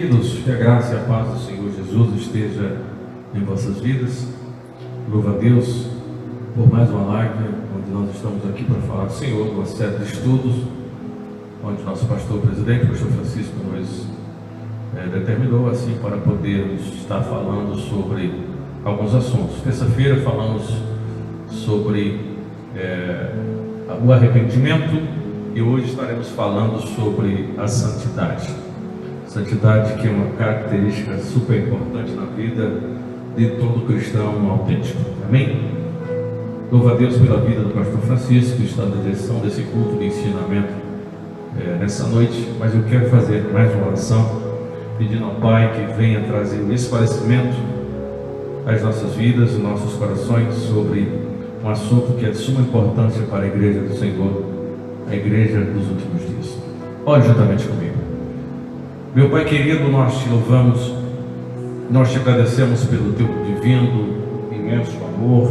Queridos, que a graça e a paz do Senhor Jesus esteja em vossas vidas. Louva a Deus por mais uma live, onde nós estamos aqui para falar do Senhor, uma série de estudos, onde nosso pastor presidente, o pastor Francisco, nos determinou assim para podermos estar falando sobre alguns assuntos. Terça-feira falamos sobre o arrependimento e hoje estaremos falando sobre a santidade. Santidade, que é uma característica super importante na vida de todo cristão autêntico. Amém? Louva a Deus pela vida do pastor Francisco, que está na direção desse culto de ensinamento nessa noite. Mas eu quero fazer mais uma oração, pedindo ao Pai que venha trazer um esclarecimento às nossas vidas, aos nossos corações, sobre um assunto que é de suma importância para a igreja do Senhor, a igreja dos últimos dias. Ore juntamente comigo. Meu Pai querido, nós te louvamos, nós te agradecemos pelo teu divino, imenso amor,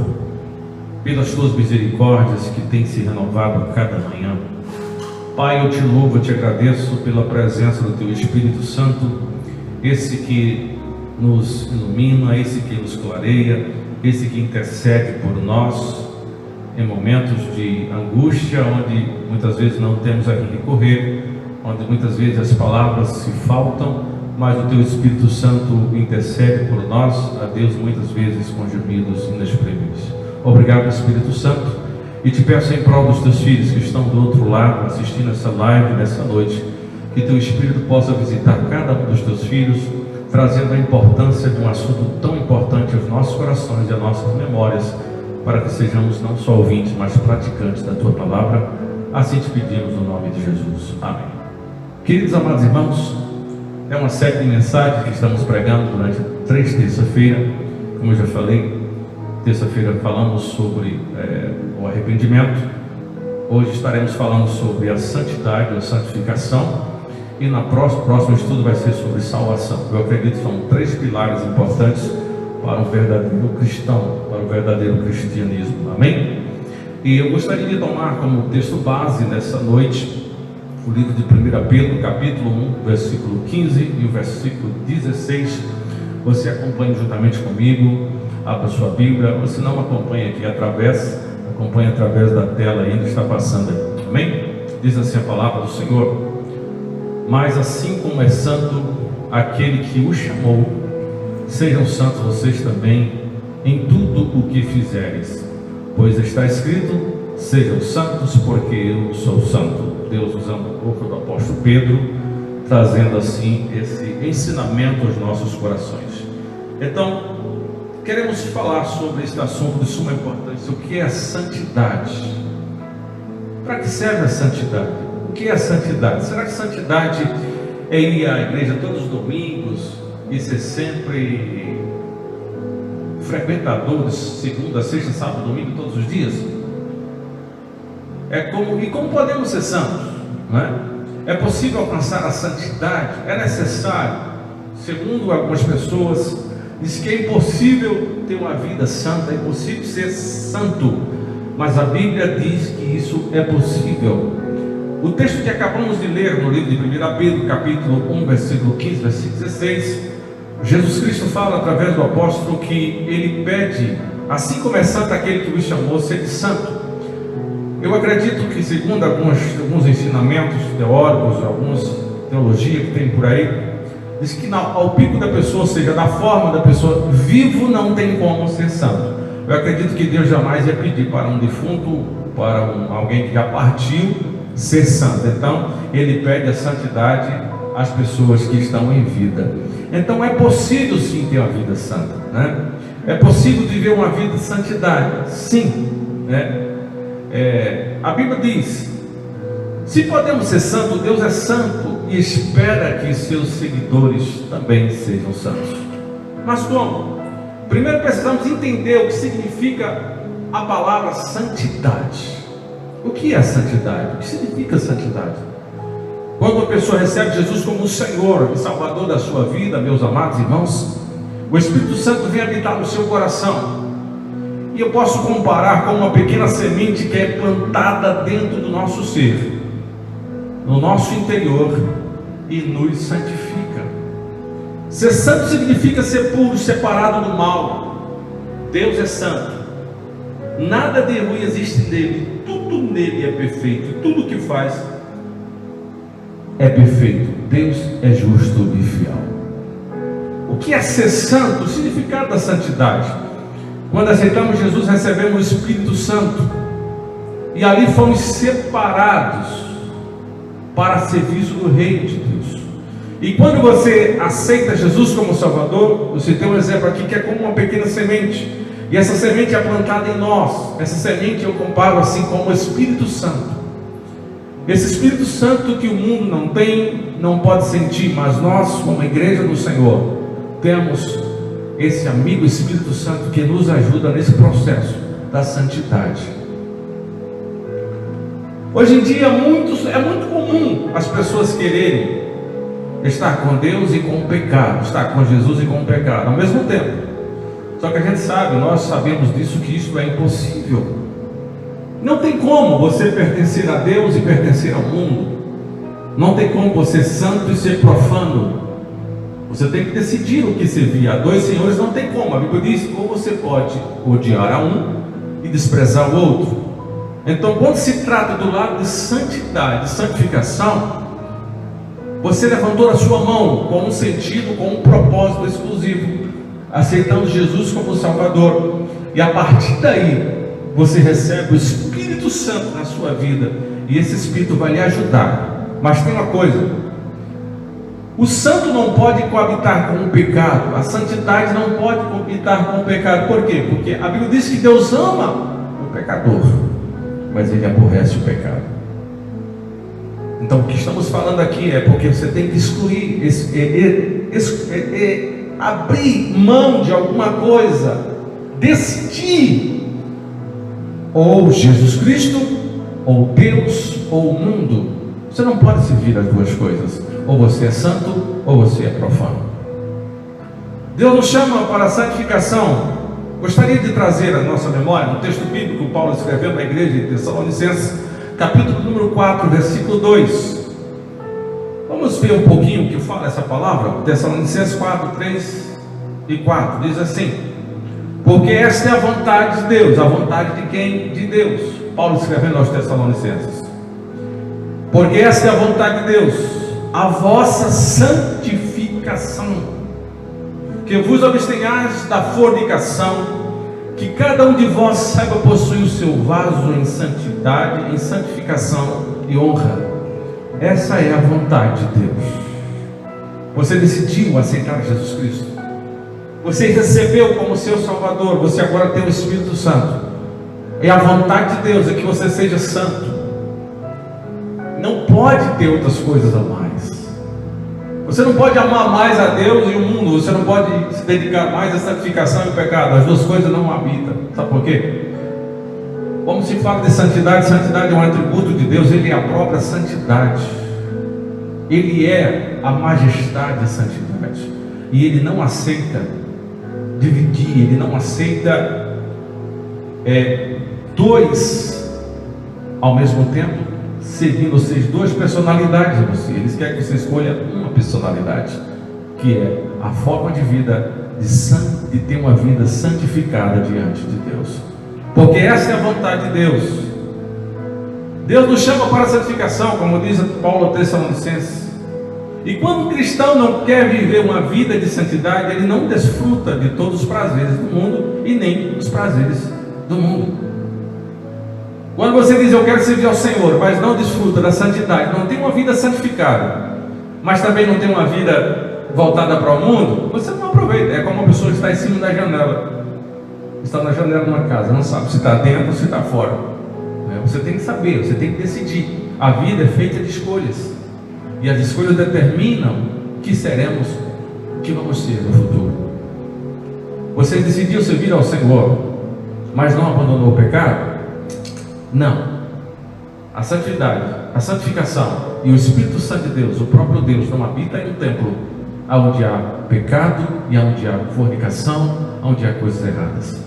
pelas tuas misericórdias que têm se renovado a cada manhã. Pai, eu te louvo, eu te agradeço pela presença do teu Espírito Santo, esse que nos ilumina, esse que nos clareia, esse que intercede por nós em momentos de angústia, onde muitas vezes não temos a quem recorrer, onde muitas vezes as palavras se faltam, mas o teu Espírito Santo intercede por nós, a Deus, muitas vezes com gemidos inexprimíveis. Obrigado, Espírito Santo, e te peço em prol dos teus filhos que estão do outro lado, assistindo essa live nessa noite, que teu Espírito possa visitar cada um dos teus filhos, trazendo a importância de um assunto tão importante aos nossos corações e às nossas memórias, para que sejamos não só ouvintes, mas praticantes da tua palavra. Assim te pedimos no nome de Jesus. Amém. Queridos amados irmãos, é uma série de mensagens que estamos pregando durante 3 terças-feiras. Como eu já falei, terça-feira falamos sobre o arrependimento. Hoje estaremos falando sobre a santidade, a santificação, e no próximo estudo vai ser sobre salvação. Eu acredito que são 3 pilares importantes para um verdadeiro cristão, para o verdadeiro cristianismo. Amém? E eu gostaria de tomar como texto base nessa noite o livro de 1 Pedro, capítulo 1, versículo 15 e o versículo 16. Você acompanha juntamente comigo, abra sua Bíblia. Você não acompanha aqui acompanha através da tela aí, está passando aí. Amém? Diz assim a palavra do Senhor: mas assim como é santo aquele que o chamou, sejam santos vocês também em tudo o que fizeres, pois está escrito: sejam santos porque eu sou santo. Deus usando a boca do apóstolo Pedro, trazendo assim esse ensinamento aos nossos corações. Então, queremos falar sobre este assunto de suma importância. O que é a santidade? Para que serve a santidade? O que é a santidade? Será que santidade é ir à igreja todos os domingos e ser sempre frequentador de segunda, sexta, sábado, domingo, todos os dias? Como podemos ser santos? Não é? É possível alcançar a santidade? É necessário? Segundo algumas pessoas, diz que é impossível ter uma vida santa, é impossível ser santo, mas a Bíblia diz que isso é possível. O texto que acabamos de ler no livro de 1 Pedro, capítulo 1, versículo 15, versículo 16, Jesus Cristo fala através do apóstolo que ele pede, assim como é santo aquele que o chamou, ser santo. Eu acredito que, segundo alguns ensinamentos teóricos, algumas teologias que tem por aí, diz que ao pico da pessoa, ou seja, da forma da pessoa, vivo não tem como ser santo. Eu acredito que Deus jamais ia pedir para um defunto, para alguém que já partiu, ser santo. Então, ele pede a santidade às pessoas que estão em vida. Então, é possível sim ter uma vida santa, né? É possível viver uma vida de santidade, sim, né? A Bíblia diz: se podemos ser santos, Deus é santo e espera que seus seguidores também sejam santos. Mas como? Primeiro precisamos entender o que significa a palavra santidade. O que é santidade? O que significa santidade? Quando uma pessoa recebe Jesus como o Senhor e Salvador da sua vida, meus amados irmãos, o Espírito Santo vem habitar no seu coração. E eu posso comparar com uma pequena semente que é plantada dentro do nosso ser, no nosso interior, e nos santifica. Ser santo significa ser puro, separado do mal. Deus é santo. Nada de ruim existe nele. Tudo nele é perfeito. E tudo que faz é perfeito. Deus é justo e fiel. O que é ser santo? O significado da santidade. Quando aceitamos Jesus, recebemos o Espírito Santo. E ali fomos separados para serviço do Reino de Deus. E quando você aceita Jesus como Salvador, você tem um exemplo aqui que é como uma pequena semente. E essa semente é plantada em nós. Essa semente eu comparo assim como o Espírito Santo. Esse Espírito Santo que o mundo não tem, não pode sentir, mas nós, como igreja do Senhor, temos esse amigo Espírito Santo que nos ajuda nesse processo da santidade. Hoje em dia é muito comum as pessoas quererem estar com Deus e com o pecado, estar com Jesus e com o pecado ao mesmo tempo. Só que a gente sabe, nós sabemos disso, que isso é impossível. Não tem como você pertencer a Deus e pertencer ao mundo. Não tem como você ser santo e ser profano. Você tem que decidir o que servir. A dois senhores não tem como. A Bíblia diz, ou você pode odiar a um e desprezar o outro. Então, quando se trata do lado de santidade, de santificação, você levantou a sua mão com um sentido, com um propósito exclusivo, aceitando Jesus como Salvador. E a partir daí, você recebe o Espírito Santo na sua vida. E esse Espírito vai lhe ajudar. Mas tem uma coisa: o santo não pode coabitar com o pecado. A santidade não pode coabitar com o pecado. Por quê? Porque a Bíblia diz que Deus ama o pecador, mas Ele aborrece o pecado. Então o que estamos falando aqui é porque você tem que excluir, abrir mão de alguma coisa, decidir, ou Jesus Cristo, ou Deus, ou o mundo. Você não pode servir as duas coisas. Ou você é santo, ou você é profano. Deus nos chama para a santificação. Gostaria de trazer à nossa memória um texto bíblico que Paulo escreveu na igreja de Tessalonicenses, capítulo número 4, versículo 2. Vamos ver um pouquinho o que fala essa palavra. Tessalonicenses 4, 3 e 4 diz assim: porque esta é a vontade de Deus. A vontade de quem? De Deus. Paulo escrevendo aos Tessalonicenses: porque esta é a vontade de Deus, a vossa santificação, que vos abstenhais da fornicação, que cada um de vós saiba possuir o seu vaso em santidade, em santificação e honra. Essa é a vontade de Deus. Você decidiu aceitar Jesus Cristo, você recebeu como seu Salvador, você agora tem o Espírito Santo. É a vontade de Deus, é que você seja santo. Não pode ter outras coisas a mais. Você não pode amar mais a Deus e o mundo. Você não pode se dedicar mais à santificação e ao pecado. As duas coisas não habitam. Sabe por quê? Como se fala de santidade, santidade é um atributo de Deus. Ele é a própria santidade. Ele é a majestade da santidade. E Ele não aceita dividir. Ele não aceita dois ao mesmo tempo, servindo vocês duas personalidades em você. Eles querem que você escolha uma personalidade, que é a forma de vida de ter uma vida santificada diante de Deus. Porque essa é a vontade de Deus. Deus nos chama para a santificação, como diz Paulo aos Tessalonicenses. E quando o cristão não quer viver uma vida de santidade, ele não desfruta de todos os prazeres do mundo e nem dos prazeres do mundo. Quando você diz eu quero servir ao Senhor, mas não desfruta da santidade, não tem uma vida santificada, mas também não tem uma vida voltada para o mundo, você não aproveita. É como uma pessoa que está em cima da janela, está na janela de uma casa, não sabe se está dentro ou se está fora. Você tem que saber, você tem que decidir. A vida é feita de escolhas, e as escolhas determinam o que seremos, o que vamos ser no futuro. Você decidiu servir ao Senhor, mas não abandonou o pecado? Não. A santidade, a santificação e o Espírito Santo de Deus, o próprio Deus, não habita em um templo onde há pecado e onde há fornicação, onde há coisas erradas.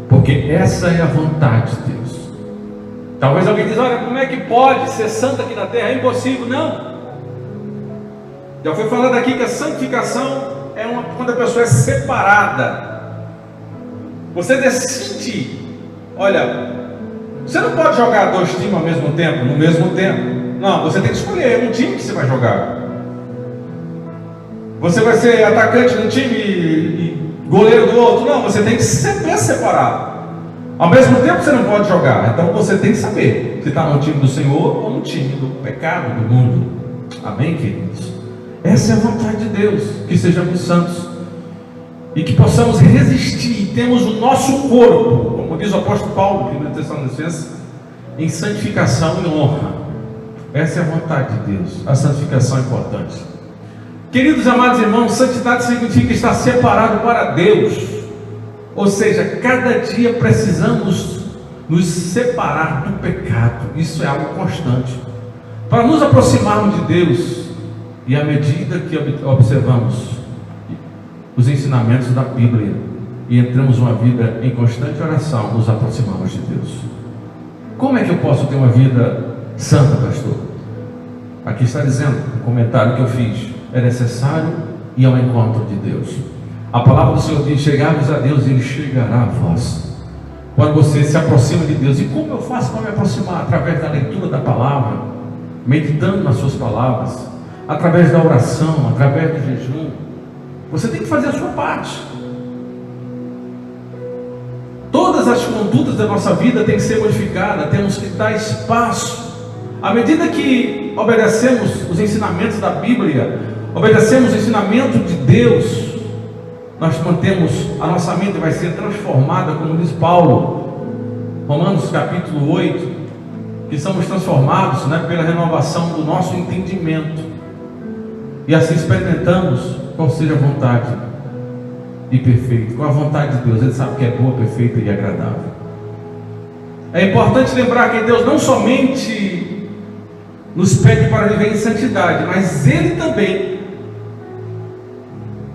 Porque essa é a vontade de Deus. Talvez alguém diz, olha, como é que pode ser santo aqui na terra? É impossível. Não. Já foi falado aqui que a santificação quando a pessoa é separada. Você decide, olha, você não pode jogar 2 times ao mesmo tempo, no mesmo tempo. Não, você tem que escolher um time que você vai jogar. Você vai ser atacante de um time e goleiro do outro. Não, você tem que saber separar. Ao mesmo tempo você não pode jogar. Então você tem que saber se está no time do Senhor ou no time do pecado, do mundo. Amém, queridos? Essa é a vontade de Deus, que sejamos santos e que possamos resistir. Temos o nosso corpo, como diz o apóstolo Paulo, 1 Tessalonicenses, em santificação e honra. Essa é a vontade de Deus. A santificação é importante. Queridos amados irmãos, santidade significa estar separado para Deus. Ou seja, cada dia precisamos nos separar do pecado. Isso é algo constante. Para nos aproximarmos de Deus, e à medida que observamos os ensinamentos da Bíblia e entramos uma vida em constante oração, nos aproximamos de Deus. Como é que eu posso ter uma vida santa, pastor? Aqui está dizendo, um comentário que eu fiz: é necessário ir ao encontro de Deus. A palavra do Senhor diz: chegarmos a Deus, Ele chegará a vós. Quando você se aproxima de Deus, e como eu faço para me aproximar? Através da leitura da palavra, meditando nas suas palavras, através da oração, através do jejum. Você tem que fazer a sua parte. Todas as condutas da nossa vida têm que ser modificadas. Temos que dar espaço. À medida que obedecemos os ensinamentos da Bíblia, obedecemos o ensinamento de Deus, nós mantemos, a nossa mente vai ser transformada, como diz Paulo, Romanos capítulo 8, que somos transformados, pela renovação do nosso entendimento, e assim experimentamos qual seja a vontade e perfeita. Qual a vontade de Deus? Ele sabe que é boa, perfeita e agradável. É importante lembrar que Deus não somente nos pede para viver em santidade, mas Ele também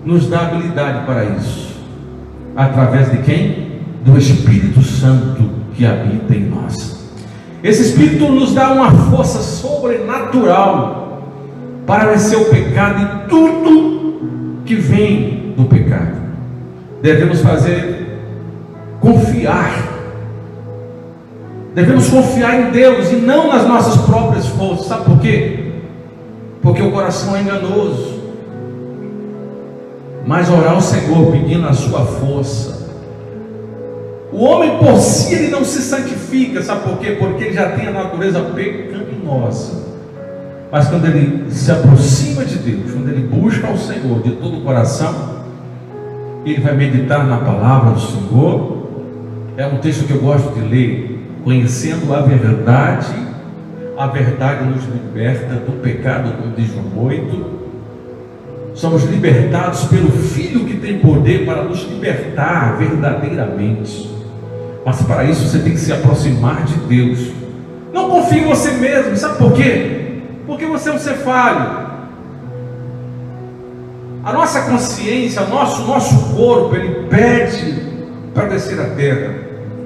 nos dá habilidade para isso. Através de quem? Do Espírito Santo que habita em nós. Esse Espírito nos dá uma força sobrenatural para vencer o pecado e tudo que vem do pecado. Devemos devemos confiar em Deus e não nas nossas próprias forças. Sabe por quê? Porque o coração é enganoso. Mas orar ao Senhor pedindo a sua força. O homem por si ele não se santifica. Sabe por quê? Porque ele já tem a natureza pecaminosa. Mas quando ele se aproxima de Deus, quando ele busca ao Senhor de todo o coração, ele vai meditar na palavra do Senhor. É um texto que eu gosto de ler. Conhecendo a verdade nos liberta do pecado, como diz João 8. Somos libertados pelo Filho que tem poder para nos libertar verdadeiramente. Mas para isso você tem que se aproximar de Deus. Não confie em você mesmo. Sabe por quê? Porque você é um ser falho. A nossa consciência, o nosso corpo, ele pede para descer à terra.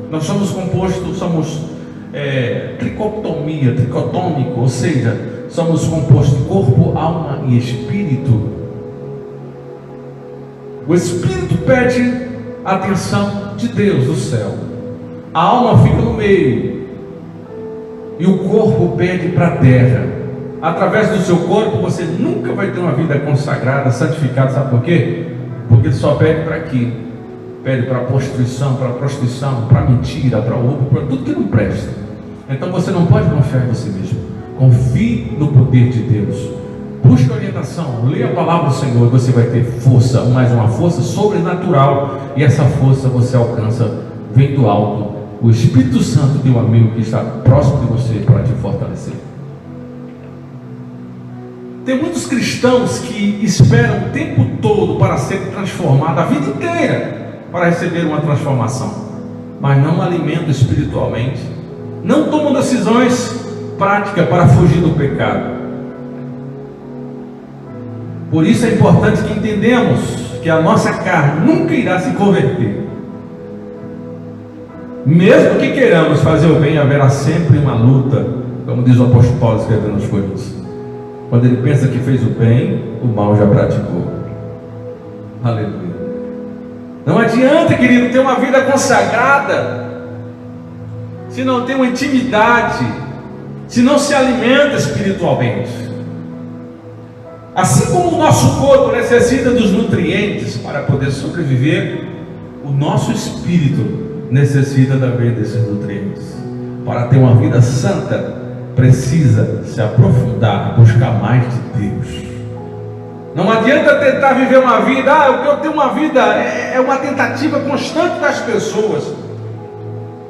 Nós somos compostos, tricotômico, ou seja, somos compostos de corpo, alma e espírito. O espírito pede a atenção de Deus do céu. A alma fica no meio e o corpo pede para a terra. Através do seu corpo você nunca vai ter uma vida consagrada, santificada. Sabe por quê? Porque ele só pede para aqui. Pede para a prostituição, para a mentira, para o roubo, para tudo que não presta. Então você não pode confiar em você mesmo. Confie no poder de Deus. Busque orientação, leia a palavra do Senhor. Você vai ter força, mais uma força sobrenatural. E essa força você alcança, vem do alto. O Espírito Santo, teu amigo que está próximo de você, para te fortalecer. Tem muitos cristãos que esperam o tempo todo para ser transformados, a vida inteira, para receber uma transformação, mas não alimentam espiritualmente, não tomam decisões práticas para fugir do pecado. Por isso é importante que entendamos que a nossa carne nunca irá se converter. Mesmo que queiramos fazer o bem, haverá sempre uma luta, como diz o apóstolo Paulo escrevendo nos Coríntios. Quando ele pensa que fez o bem, o mal já praticou. Aleluia. Não adianta, querido, ter uma vida consagrada se não tem uma intimidade, se não se alimenta espiritualmente. Assim como o nosso corpo necessita dos nutrientes para poder sobreviver, o nosso espírito necessita também desses nutrientes. Para ter uma vida santa, precisa se aprofundar, buscar mais de Deus. Não adianta tentar viver uma vida, o que eu tenho uma vida é uma tentativa constante das pessoas.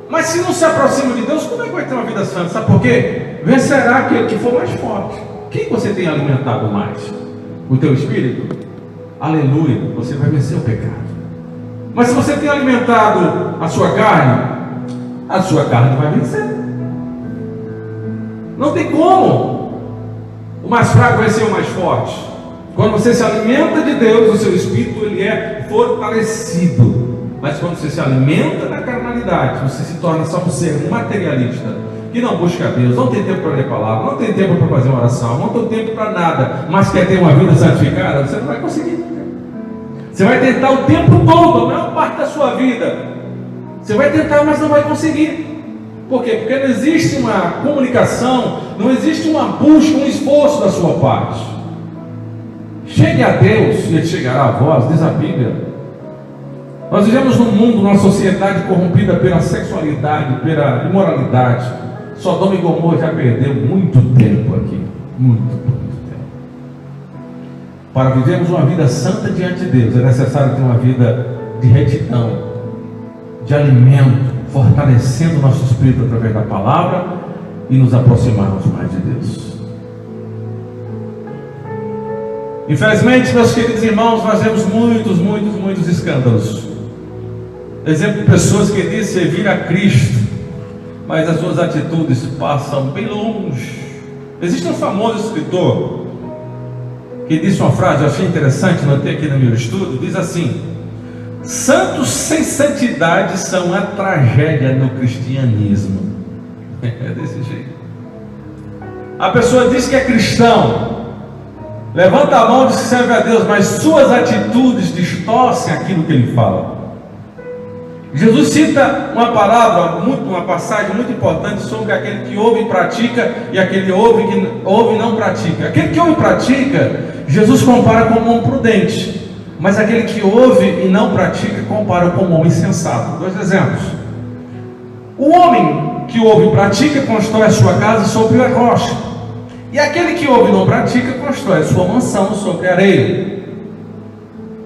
Mas se não se aproxima de Deus, como é que vai ter uma vida santa? Sabe por quê? Vencerá aquele que for mais forte. Quem você tem alimentado mais? O teu espírito? Aleluia, você vai vencer o pecado. Mas se você tem alimentado a sua carne vai vencer. Não tem como. O mais fraco vai ser o mais forte. Quando você se alimenta de Deus, o seu espírito ele é fortalecido. Mas quando você se alimenta da carnalidade, você se torna só um ser materialista, que não busca Deus, não tem tempo para ler a palavra, não tem tempo para fazer uma oração, não tem tempo para nada, mas quer ter uma vida santificada, você não vai conseguir. Você vai tentar o tempo todo, a maior parte da sua vida. Você vai tentar, mas não vai conseguir. Por quê? Porque não existe uma comunicação, não existe uma busca, um esforço da sua parte. Chegue a Deus e Ele chegará a vós, diz a Bíblia. Nós vivemos num mundo, numa sociedade corrompida pela sexualidade, pela imoralidade. Sodoma e Gomorra já perdeu muito tempo aqui. Muito tempo. Para vivermos uma vida santa diante de Deus, é necessário ter uma vida de retidão, de alimento, fortalecendo o nosso espírito através da palavra e nos aproximarmos mais de Deus. Infelizmente, meus queridos irmãos, nós vemos muitos escândalos. Exemplo de pessoas que dizem servir a Cristo, mas as suas atitudes passam bem longe. Existe um famoso escritor que disse uma frase, eu achei interessante, notei aqui no meu estudo, diz assim: santos sem santidade são a tragédia no cristianismo. É desse jeito. A pessoa diz que é cristão, levanta a mão e diz que serve a Deus, mas suas atitudes distorcem aquilo que ele fala. Jesus cita uma palavra, uma passagem muito importante sobre aquele que ouve e pratica e aquele que ouve e não pratica. Aquele que ouve e pratica, Jesus compara como um prudente, mas aquele que ouve e não pratica, compara como um homem sensato. Dois exemplos. O homem que ouve e pratica constrói a sua casa sobre a rocha, e aquele que ouve e não pratica constrói a sua mansão sobre a areia.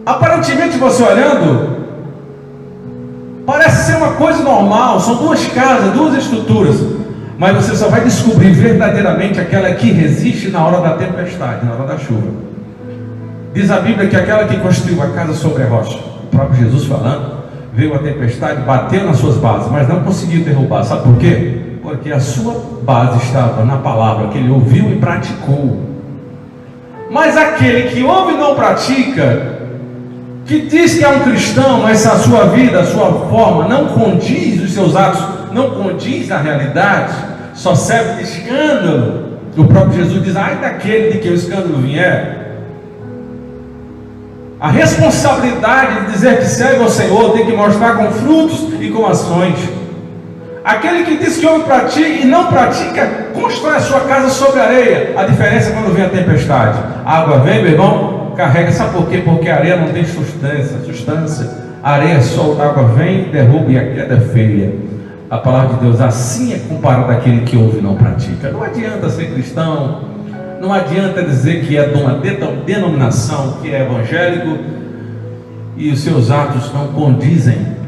Aparentemente, você olhando, parece ser uma coisa normal, são duas casas, duas estruturas, mas você só vai descobrir verdadeiramente aquela que resiste na hora da tempestade, na hora da chuva. Diz a Bíblia que aquela que construiu a casa sobre a rocha, o próprio Jesus falando, veio a tempestade, bateu nas suas bases, mas não conseguiu derrubar. Sabe por quê? Porque a sua base estava na palavra que ele ouviu e praticou. Mas aquele que ouve e não pratica, que diz que é um cristão, mas a sua vida, a sua forma não condiz, os seus atos não condiz na realidade, só serve de escândalo. O próprio Jesus diz: ai daquele de que o escândalo vier. A responsabilidade de dizer que serve ao Senhor tem que mostrar com frutos e com ações. Aquele que diz que ouve pratica e não pratica, constrói a sua casa sobre a areia. A diferença é quando vem a tempestade. A água vem, meu irmão, carrega. Sabe por quê? Porque a areia não tem substância. A areia solta, a água vem, derruba e a queda é feia. A palavra de Deus assim é comparada àquele que ouve e não pratica. Não adianta ser cristão, não adianta dizer que é de uma denominação, que é evangélico, e os seus atos não condizem.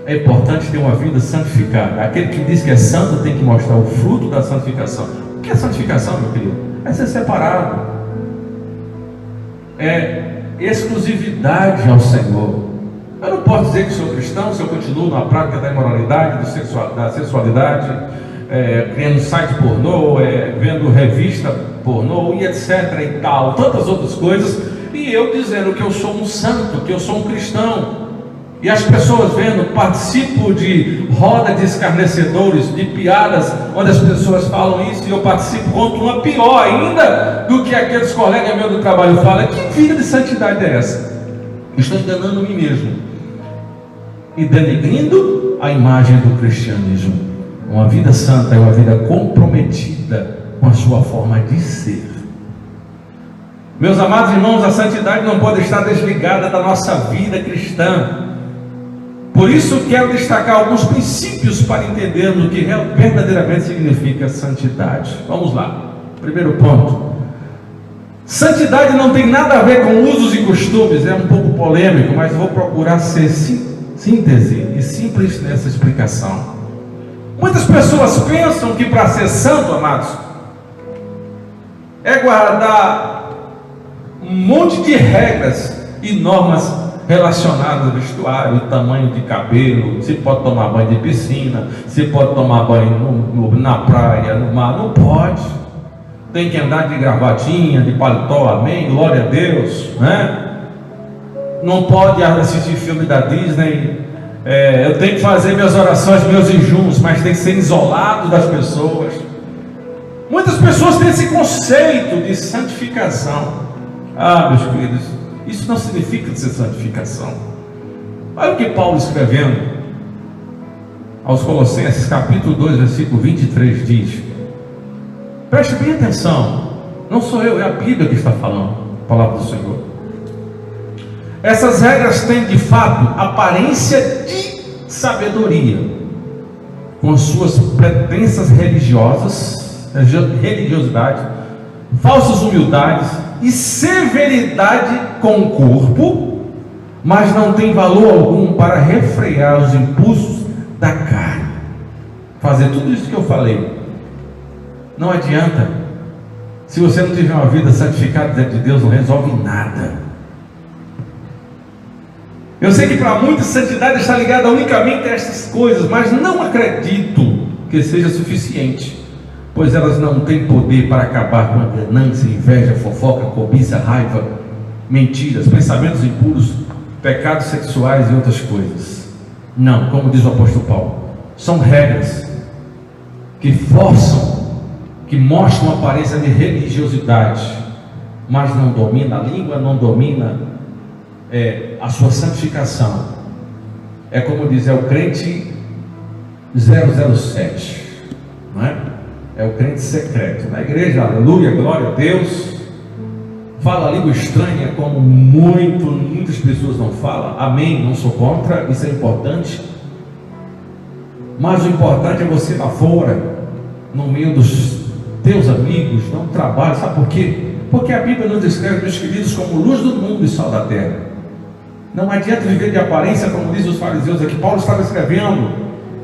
É importante ter uma vida santificada. Aquele que diz que é santo tem que mostrar o fruto da santificação. O que é santificação, meu querido? É ser separado, é exclusividade ao Senhor. Eu não posso dizer que sou cristão se eu continuo na prática da imoralidade, da sensualidade, criando site pornô, vendo revista pornô e etc e tal, tantas outras coisas, e eu dizendo que eu sou um santo, que eu sou um cristão. E as pessoas vendo, participo de roda de escarnecedores, de piadas, onde as pessoas falam isso, e eu participo, conto uma pior ainda do que aqueles colegas meus do trabalho falam. Que vida de santidade é essa? estou enganando a mim mesmo e denegrindo a imagem do cristianismo. Uma vida santa é uma vida comprometida com a sua forma de ser. Meus amados irmãos, a santidade não pode estar desligada da nossa vida cristã. Por isso quero destacar alguns princípios para entendermos o que verdadeiramente significa santidade. Vamos lá. Primeiro ponto. Santidade não tem nada a ver com usos e costumes. É um pouco polêmico, mas vou procurar ser síntese e simples nessa explicação. Muitas pessoas pensam que para ser santo, amados, é guardar um monte de regras e normas relacionadas ao vestuário, tamanho de cabelo, se pode tomar banho de piscina, se pode tomar banho na praia, no mar. Não pode. Tem que andar de gravatinha, de paletó, amém, glória a Deus, né? Não pode assistir filme da Disney. Eu tenho que fazer minhas orações, meus jejuns, mas tem que ser isolado das pessoas. Muitas pessoas têm esse conceito de santificação. Meus queridos, isso não significa ser santificação. Olha o que Paulo escrevendo aos Colossenses, capítulo 2, versículo 23 diz. Preste bem atenção. Não sou eu, é a Bíblia que está falando, a palavra do Senhor. Essas regras têm de fato aparência de sabedoria, com as suas pretensas religiosidade, falsas humildades e severidade com o corpo, mas não tem valor algum para refrear os impulsos da carne. Fazer tudo isso que eu falei não adianta. Se você não tiver uma vida santificada diante de Deus, não resolve nada. Eu sei que para muitos santidade está ligada unicamente a essas coisas, mas não acredito que seja suficiente, pois elas não têm poder para acabar com a ganância, inveja, fofoca, cobiça, raiva, mentiras, pensamentos impuros, pecados sexuais e outras coisas. Não, como diz o apóstolo Paulo, são regras que forçam, que mostram uma aparência de religiosidade, mas não domina a língua, não domina a sua santificação. É como diz, é o crente 007, não é? É o crente secreto. Na igreja, aleluia, glória a Deus, fala a língua estranha como muitas pessoas não falam. Amém, não sou contra, isso é importante. Mas o importante é você lá fora, no meio dos teus amigos, no trabalho. Sabe por quê? Porque a Bíblia nos descreve, meus queridos, como luz do mundo e sal da terra. Não adianta viver de aparência, como diz os fariseus aqui. Paulo estava escrevendo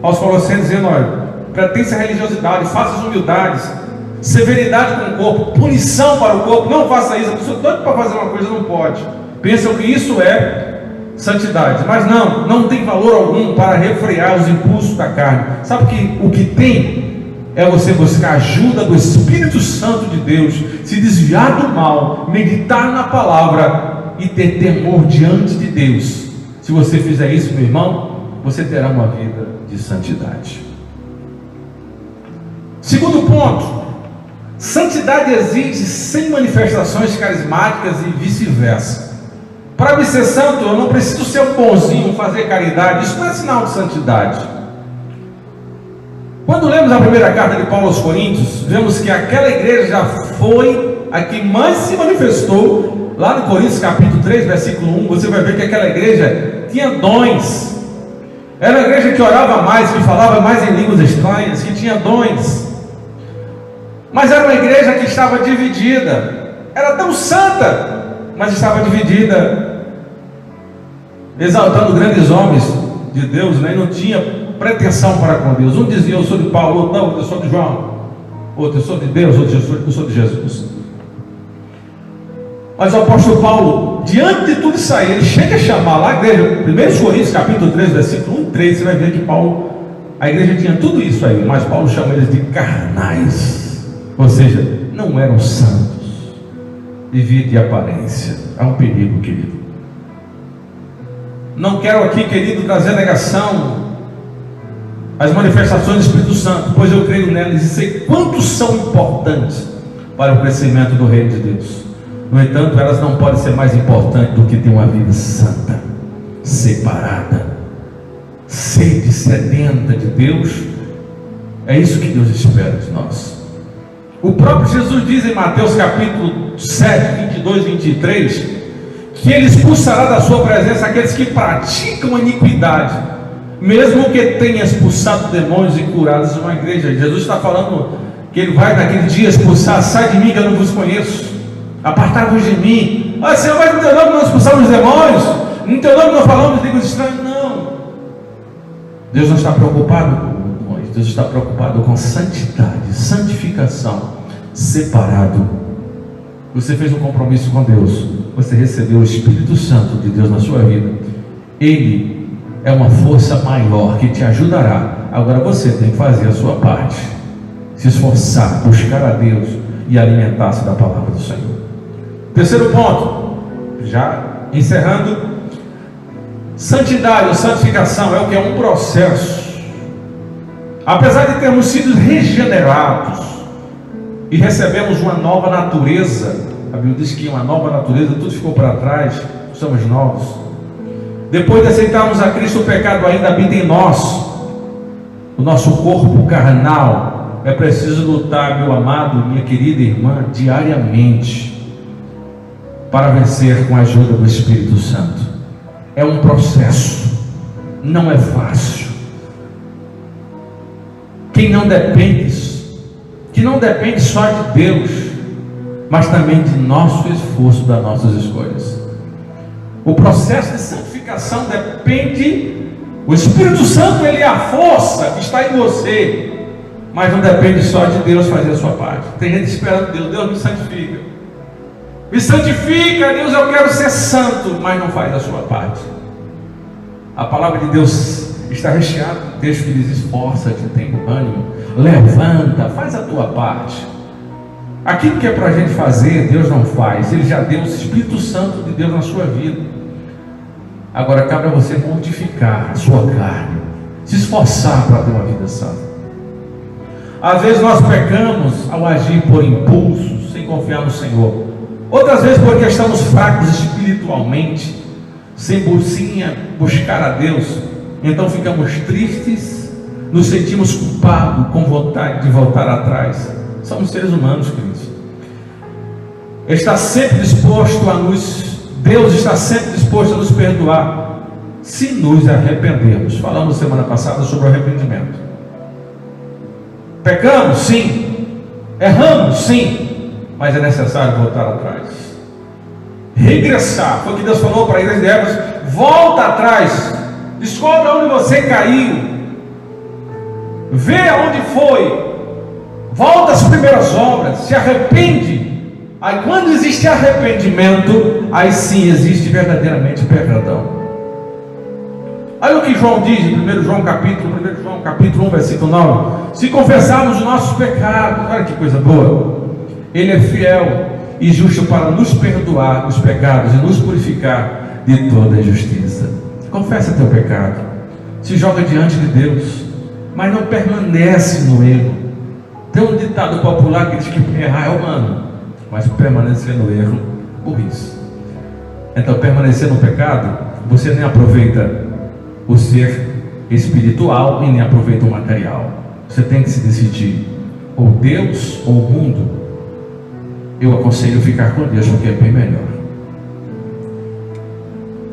aos Colossenses, dizendo: olha, pertence à religiosidade, falsas humildades, severidade com o corpo, punição para o corpo. Não faça isso. A pessoa tanto para fazer uma coisa não pode. Pensam que isso é santidade, mas não tem valor algum para refrear os impulsos da carne. Sabe que o que tem é você buscar a ajuda do Espírito Santo de Deus, se desviar do mal, meditar na palavra e ter temor diante de Deus. Se você fizer isso, meu irmão, você terá uma vida de santidade. Segundo ponto, santidade exige sem manifestações carismáticas e vice-versa. Para me ser santo, eu não preciso ser um bonzinho, fazer caridade. Isso não é sinal de santidade. Quando lemos a primeira carta de Paulo aos Coríntios, vemos que aquela igreja já foi a que mais se manifestou. Lá no Coríntios capítulo 3, versículo 1, você vai ver que aquela igreja tinha dons. Era uma igreja que orava mais, que falava mais em línguas estranhas, que tinha dons. Mas era uma igreja que estava dividida. Era tão santa, mas estava dividida, exaltando grandes homens de Deus, né? E não tinha pretensão para com Deus. Um dizia: eu sou de Paulo, outro: não, eu sou de João, outro: eu sou de Deus, outro: eu sou de Jesus. Mas o apóstolo Paulo, diante de tudo isso aí, ele chega a chamar lá a igreja, 1 Coríntios capítulo 3, versículo 1 e 3, você vai ver que Paulo, a igreja tinha tudo isso aí, mas Paulo chama eles de carnais, ou seja, não eram santos, vivia de aparência. Há um perigo, querido. Não quero aqui, querido, trazer negação às manifestações do Espírito Santo, pois eu creio nelas e sei quantos são importantes para o crescimento do reino de Deus. No entanto, elas não podem ser mais importantes do que ter uma vida santa, separada, sede sedenta de Deus. É isso que Deus espera de nós. O próprio Jesus diz em Mateus capítulo 7, 22 e 23, que Ele expulsará da sua presença aqueles que praticam iniquidade, mesmo que tenha expulsado demônios e curados uma igreja. Jesus está falando que Ele vai naquele dia expulsar: sai de mim que eu não vos conheço, apartai-vos de mim. Ah, Senhor, mas no teu nome não expulsamos os demônios, no teu nome não falamos de línguas estranhas. Não, Deus não está preocupado com nós. Deus está preocupado com santidade, santificação, separado. Você fez um compromisso com Deus, você recebeu o Espírito Santo de Deus na sua vida. Ele é uma força maior que te ajudará. Agora você tem que fazer a sua parte, se esforçar, buscar a Deus e alimentar-se da palavra do Senhor. Terceiro ponto, já encerrando: santidade ou santificação é o que? É um processo. Apesar de termos sido regenerados e recebemos uma nova natureza, a Bíblia diz que uma nova natureza, tudo ficou para trás, somos novos. Depois de aceitarmos a Cristo, o pecado ainda habita em nós, o nosso corpo carnal. É preciso lutar, meu amado, minha querida irmã, diariamente, para vencer com a ajuda do Espírito Santo. É um processo, não é fácil. Que não depende só de Deus, mas também de nosso esforço, das nossas escolhas. O processo de santificação depende. O Espírito Santo, ele é a força que está em você, mas não depende só de Deus fazer a sua parte. Tem gente esperando Deus: Deus me santifica, Deus, eu quero ser santo, mas não faz a sua parte. A palavra de Deus está recheada de texto que diz: esforça-te, tem ânimo, levanta, faz a tua parte. Aquilo que é para a gente fazer, Deus não faz. Ele já deu o Espírito Santo de Deus na sua vida. Agora cabe a você mortificar a sua carne, se esforçar para ter uma vida santa. Às vezes nós pecamos ao agir por impulso, sem confiar no Senhor. Outras vezes porque estamos fracos espiritualmente, sem buscar a Deus. Então ficamos tristes, nos sentimos culpados, com vontade de voltar atrás. Somos seres humanos, queridos. Deus está sempre disposto a nos perdoar, se nos arrependermos. Falamos semana passada sobre o arrependimento. Pecamos? Sim. Erramos? Sim. Mas é necessário voltar atrás, regressar. Foi o que Deus falou para a igreja de Éfeso: volta atrás, descobre onde você caiu, vê aonde foi, volta às primeiras obras, se arrepende. Aí quando existe arrependimento, aí sim existe verdadeiramente perdão. Olha o que João diz em 1 João capítulo 1, versículo 9: se confessarmos os nossos pecados, olha que coisa boa, Ele é fiel e justo para nos perdoar os pecados e nos purificar de toda injustiça. Confessa teu pecado, se joga diante de Deus, mas não permanece no erro. Tem um ditado popular que diz que errar é humano, mas permanecer no erro, burrice. Então, permanecer no pecado, você nem aproveita o ser espiritual e nem aproveita o material. Você tem que se decidir: ou Deus ou o mundo. Eu aconselho ficar com Deus, porque é bem melhor.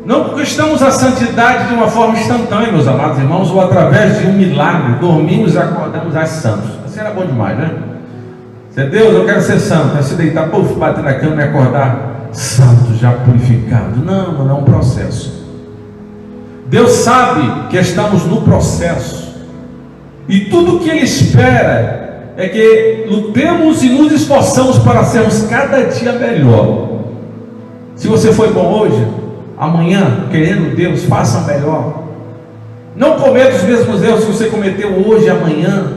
Não conquistamos a santidade de uma forma instantânea, meus amados irmãos, ou através de um milagre. Dormimos e acordamos as santos. Isso era bom demais, né? Você: Deus, eu quero ser santo. Aí se deitar, bater na cama e acordar santo, já purificado. Não, é um processo. Deus sabe que estamos no processo, e tudo que Ele espera é que lutemos e nos esforçamos para sermos cada dia melhor. Se você foi bom hoje, amanhã, querendo Deus, faça melhor. Não cometa os mesmos erros que você cometeu hoje e amanhã.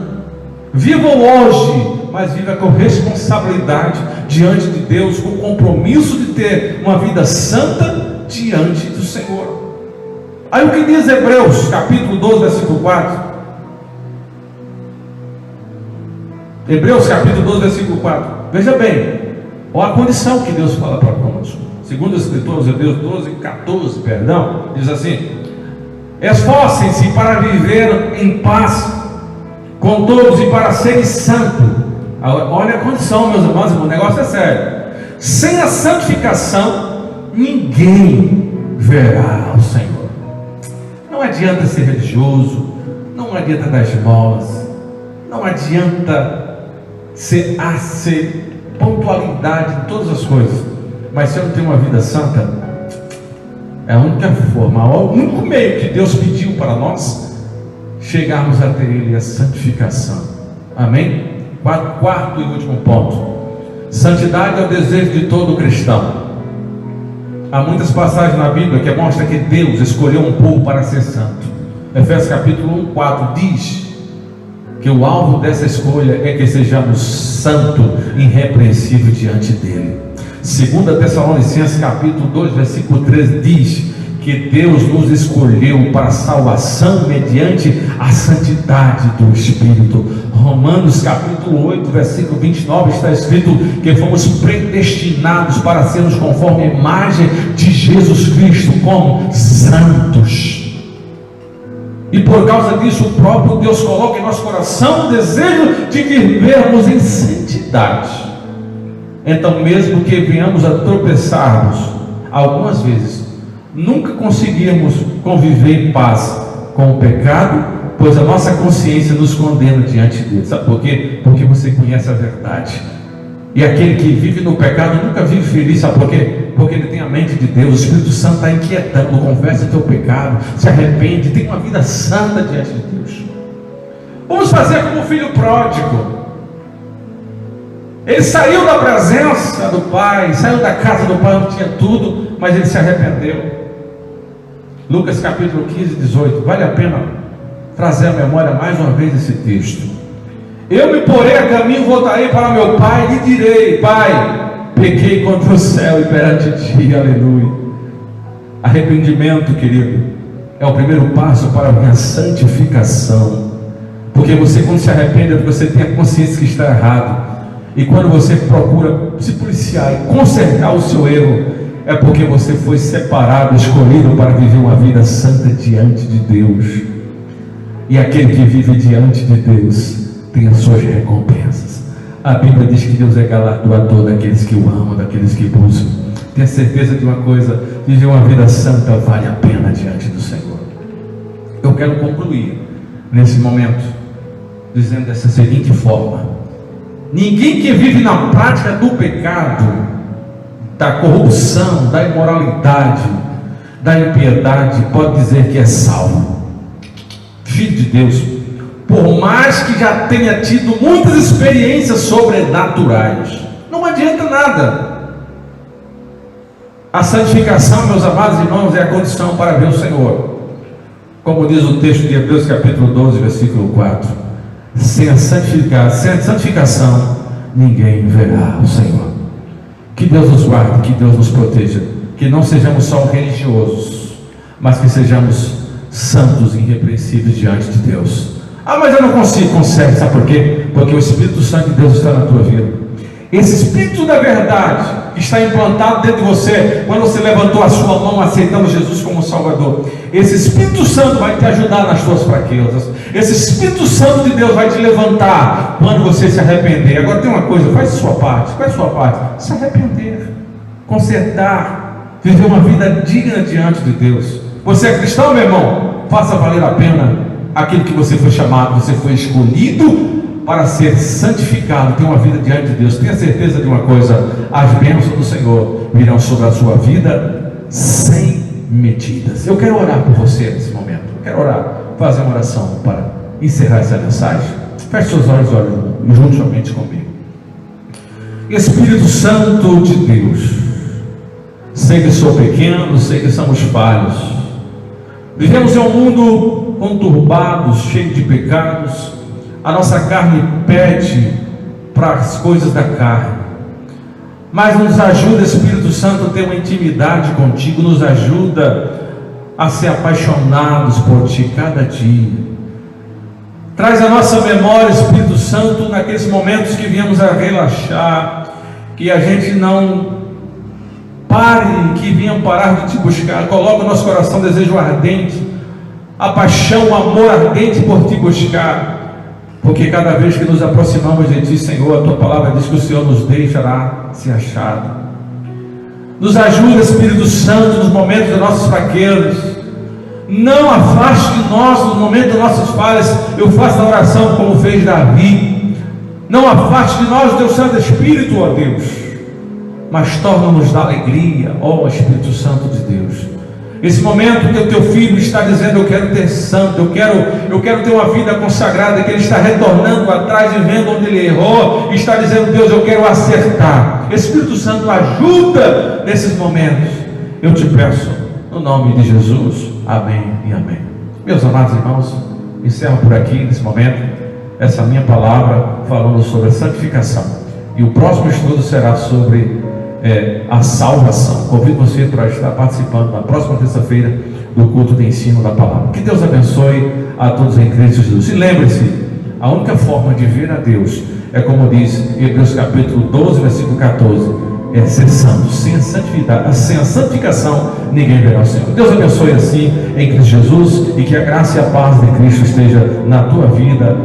Viva o hoje, mas viva com responsabilidade diante de Deus, com o compromisso de ter uma vida santa diante do Senhor. Aí o que diz Hebreus capítulo 12, versículo 4? Hebreus capítulo 12, versículo 4. Veja bem: ou a condição que Deus fala para conosco. Segundo os Escritores, Hebreus 12:14, diz assim: esforcem-se para viver em paz com todos e para serem santos. Olha a condição, meus irmãos, o negócio é sério. Sem a santificação, ninguém verá o Senhor. Não adianta ser religioso, não adianta dar esmolas, não adianta ser pontualidade em todas as coisas, mas se eu não tenho uma vida santa, é a única forma, o único meio que Deus pediu para nós chegarmos até Ele, a santificação. Amém? Quarto e último ponto: santidade é o desejo de todo cristão. Há muitas passagens na Bíblia que mostram que Deus escolheu um povo para ser santo. Efésios capítulo 1:4 diz que o alvo dessa escolha é que sejamos santos, irrepreensíveis diante dele. 2 Tessalonicenses capítulo 2 versículo 13 diz que Deus nos escolheu para a salvação mediante a santidade do Espírito. Romanos capítulo 8 versículo 29 está escrito que fomos predestinados para sermos conforme a imagem de Jesus Cristo, como santos. E por causa disso o próprio Deus coloca em nosso coração o desejo de vivermos em santidade. Então, mesmo que venhamos a tropeçarmos algumas vezes, nunca conseguirmos conviver em paz com o pecado, pois a nossa consciência nos condena diante dele. Sabe por quê? Porque você conhece a verdade. E aquele que vive no pecado nunca vive feliz. Sabe por quê? Porque ele tem a mente de Deus. O Espírito Santo está inquietando. Confessa teu pecado, se arrepende, tem uma vida santa diante de Deus. Vamos fazer como o filho pródigo. Ele saiu da presença do pai, saiu da casa do pai onde tinha tudo, mas ele se arrependeu. Lucas capítulo 15:18. Vale a pena trazer à memória mais uma vez esse texto. Eu me porei a caminho, voltarei para meu pai e lhe direi: Pai, pequei contra o céu e perante ti. Aleluia. Arrependimento, querido, é o primeiro passo para a minha santificação. Porque você, quando se arrepende, você tem a consciência que está errado. E quando você procura se policiar e consertar o seu erro, é porque você foi separado, escolhido para viver uma vida santa diante de Deus. E aquele que vive diante de Deus tem as suas recompensas. A Bíblia diz que Deus é galardoador daqueles que o amam, daqueles que buscam. Tenha certeza de uma coisa: viver uma vida santa vale a pena diante do Senhor. Eu quero concluir nesse momento dizendo dessa seguinte forma: ninguém que vive na prática do pecado, da corrupção, da imoralidade, da impiedade, pode dizer que é salvo. Filho de Deus, por mais que já tenha tido muitas experiências sobrenaturais, não adianta nada. A santificação, meus amados irmãos, é a condição para ver o Senhor. Como diz o texto de Hebreus capítulo 12 versículo 4: sem a santificação ninguém verá o Senhor. Que Deus nos guarde, que Deus nos proteja, que não sejamos só religiosos, mas que sejamos santos e irrepreensíveis diante de Deus. Mas eu não consigo. Consegue, sabe por quê? Porque o Espírito Santo de Deus está na tua vida. Esse Espírito da verdade que está implantado dentro de você, quando você levantou a sua mão aceitando Jesus como Salvador, esse Espírito Santo vai te ajudar nas tuas fraquezas. Esse Espírito Santo de Deus vai te levantar quando você se arrepender. Agora tem uma coisa: faz a sua parte. Qual é a sua parte? Se arrepender, consertar, viver uma vida digna diante de Deus. Você é cristão, meu irmão? Faça valer a pena aquilo que você foi chamado. Você foi escolhido para ser santificado, ter uma vida diante de Deus. Tenha certeza de uma coisa: as bênçãos do Senhor virão sobre a sua vida sem medidas. Eu quero orar por você nesse momento. Eu quero orar, fazer uma oração para encerrar essa mensagem. Feche seus olhos, olhe juntamente comigo. Espírito Santo de Deus, sei que sou pequeno, sei que somos falhos. Vivemos em um mundo conturbado, cheio de pecados. A nossa carne pede para as coisas da carne. Mas nos ajuda, Espírito Santo, a ter uma intimidade contigo. Nos ajuda a ser apaixonados por ti cada dia. Traz a nossa memória, Espírito Santo, naqueles momentos que viemos a relaxar, que a gente não pare, que venham parar de te buscar. Coloca no nosso coração desejo ardente, a paixão, o amor ardente por te buscar, porque cada vez que nos aproximamos de ti, Senhor, a tua palavra diz que o Senhor nos deixará ser achado. Nos ajuda, Espírito Santo, nos momentos das nossas fraquezas. Não afaste de nós no momento das nossas falhas. Eu faço a oração como fez Davi. Não afaste de nós o teu Santo Espírito, ó Deus, mas torna-nos da alegria, ó Espírito Santo de Deus. Esse momento que o teu filho está dizendo: eu quero ter santo, eu quero ter uma vida consagrada, que ele está retornando atrás e vendo onde ele errou, e está dizendo: Deus, eu quero acertar. Espírito Santo, ajuda nesses momentos, eu te peço, no nome de Jesus, amém e amém. Meus amados irmãos, encerro por aqui nesse momento essa minha palavra falando sobre a santificação, e o próximo estudo será sobre a salvação. Convido você para estar participando na próxima terça-feira do culto de ensino da palavra. Que Deus abençoe a todos em Cristo Jesus. E lembre-se, a única forma de ver a Deus é como diz em Hebreus capítulo 12, versículo 14, é ser santo. Sem a santificação ninguém verá o Senhor. Deus abençoe assim em Cristo Jesus, e que a graça e a paz de Cristo esteja na tua vida.